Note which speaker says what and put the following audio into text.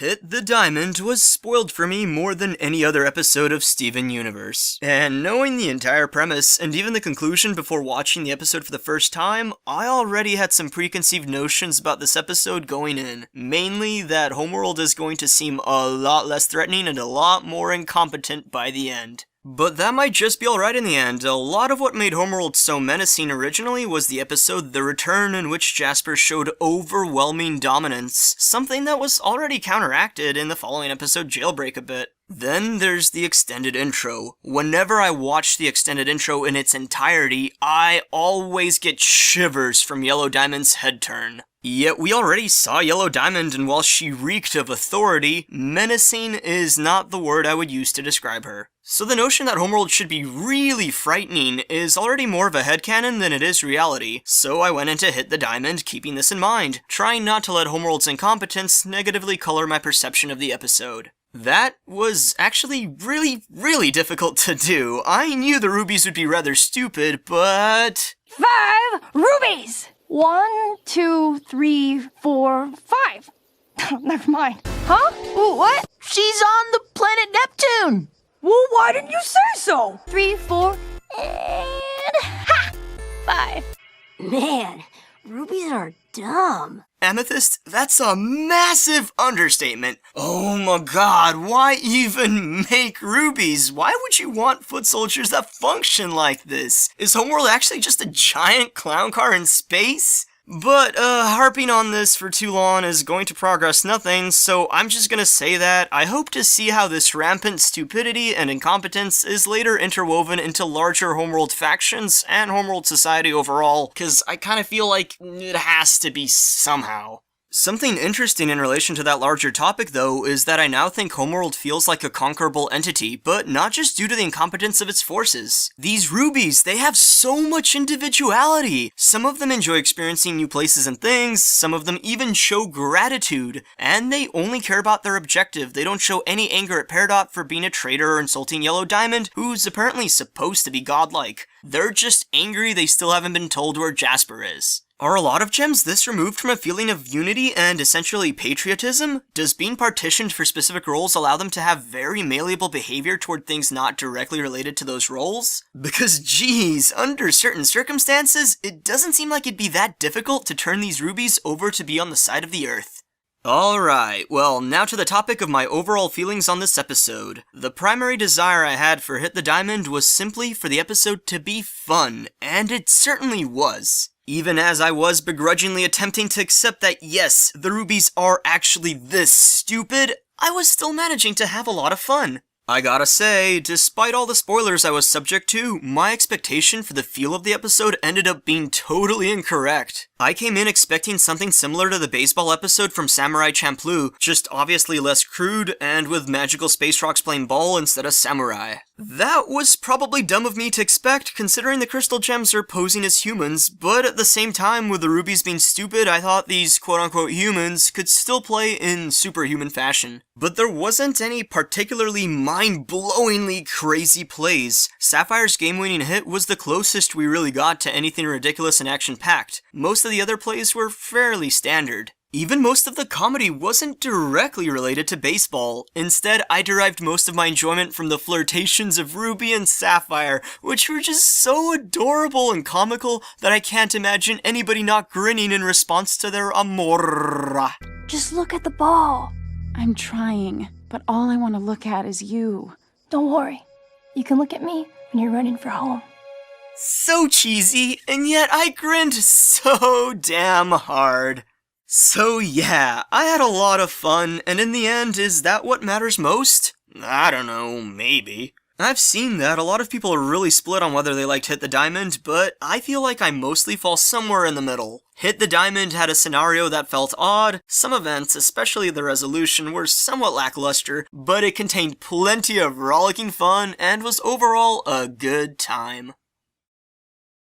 Speaker 1: Hit the Diamond was spoiled for me more than any other episode of Steven Universe. And knowing the entire premise, and even the conclusion before watching the episode for the first time, I already had some preconceived notions about this episode going in. Mainly that Homeworld is going to seem a lot less threatening and a lot more incompetent by the end. But that might just be alright in the end. A lot of what made Homeworld so menacing originally was the episode The Return, in which Jasper showed overwhelming dominance, something that was already counteracted in the following episode Jailbreak a bit. Then there's the extended intro. Whenever I watch the extended intro in its entirety, I always get shivers from Yellow Diamond's head turn. Yet we already saw Yellow Diamond, and while she reeked of authority, menacing is not the word I would use to describe her. So the notion that Homeworld should be really frightening is already more of a headcanon than it is reality, so I went into Hit the Diamond keeping this in mind, trying not to let Homeworld's incompetence negatively color my perception of the episode. That was actually really difficult to do. I knew the rubies would be rather stupid, but...
Speaker 2: 5 rubies! 1, 2, 3, 4, 5. Never mind. Huh? What?
Speaker 3: She's on the planet Neptune!
Speaker 2: Well, why didn't you say so? 3, 4, and... ha! 5.
Speaker 3: Man, rubies are dumb.
Speaker 1: Amethyst, that's a massive understatement. Oh my god, why even make rubies? Why would you want foot soldiers that function like this? Is Homeworld actually just a giant clown car in space? But, harping on this for too long is going to progress nothing, so I'm just gonna say that I hope to see how this rampant stupidity and incompetence is later interwoven into larger Homeworld factions and Homeworld society overall, cause I kinda feel like it has to be somehow. Something interesting in relation to that larger topic, though, is that I now think Homeworld feels like a conquerable entity, but not just due to the incompetence of its forces. These rubies, they have so much individuality! Some of them enjoy experiencing new places and things, some of them even show gratitude, and they only care about their objective. They don't show any anger at Peridot for being a traitor or insulting Yellow Diamond, who's apparently supposed to be godlike. They're just angry they still haven't been told where Jasper is. Are a lot of gems this removed from a feeling of unity and essentially patriotism? Does being partitioned for specific roles allow them to have very malleable behavior toward things not directly related to those roles? Because geez, under certain circumstances, it doesn't seem like it'd be that difficult to turn these rubies over to be on the side of the Earth. Alright, well, now to the topic of my overall feelings on this episode. The primary desire I had for Hit the Diamond was simply for the episode to be fun, and it certainly was. Even as I was begrudgingly attempting to accept that yes, the rubies are actually this stupid, I was still managing to have a lot of fun. I gotta say, despite all the spoilers I was subject to, my expectation for the feel of the episode ended up being totally incorrect. I came in expecting something similar to the baseball episode from Samurai Champloo, just obviously less crude, and with magical space rocks playing ball instead of samurai. That was probably dumb of me to expect, considering the crystal gems are posing as humans, but at the same time, with the rubies being stupid, I thought these quote-unquote humans could still play in superhuman fashion. But there wasn't any particularly mind-blowingly crazy plays. Sapphire's game-winning hit was the closest we really got to anything ridiculous and action-packed. Most of the other plays were fairly standard. Even most of the comedy wasn't directly related to baseball. Instead, I derived most of my enjoyment from the flirtations of Ruby and Sapphire, which were just so adorable and comical that I can't imagine anybody not grinning in response to their amor.
Speaker 2: Just look at the ball.
Speaker 4: I'm trying, but all I want to look at is you.
Speaker 2: Don't worry. You can look at me when you're running for home.
Speaker 1: So cheesy, and yet I grinned so damn hard. So yeah, I had a lot of fun, and in the end, is that what matters most? I don't know, maybe. I've seen that a lot of people are really split on whether they liked Hit the Diamond, but I feel like I mostly fall somewhere in the middle. Hit the Diamond had a scenario that felt odd, some events, especially the resolution, were somewhat lackluster, but it contained plenty of rollicking fun and was overall a good time.